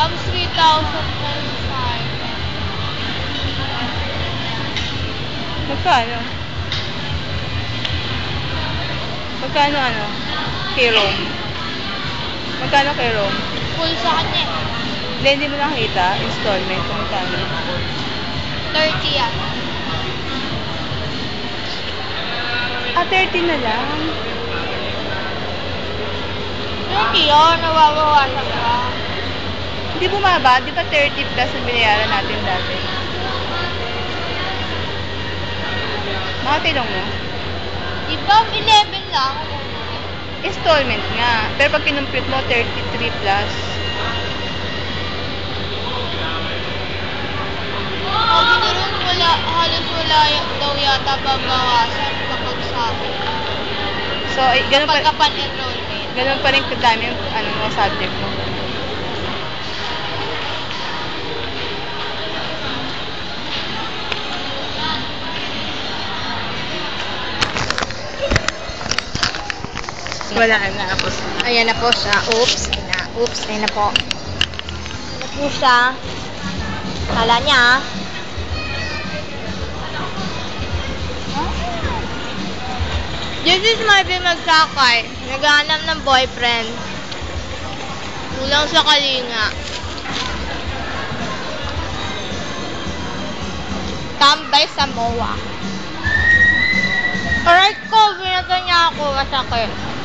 Times 3,000 Magkano? Magkano ano? Kay Rome? Magkano kay Rome? full sa kanya eh. Hindi mo nakita? Installment kung magkano? 30 yan. 30 na lang. 30 yun, nawawawasan ka. Hindi bumaba. Di ba 30 plus ang binayaran natin dati? Makatilong mo? Di ba 11 lang? Installment nga. Pero pag kinumpute mo, 33 plus. Sabi na rin, halos wala daw yata babawasan kapag sa akin. So, ganun pa, Kapag enrollment. ganun pa rin kadami yung mga subject mo. Wala na tapos. Ayan na po siya. Oops. Oops. Ayan na po. Ayan na po siya. Kala niya. This is Marvin Magsakay. Naghahanap ng boyfriend. Kulang sa kalinga. Tambay sa MOA. Alright ko. Binata niya ako. Masakit.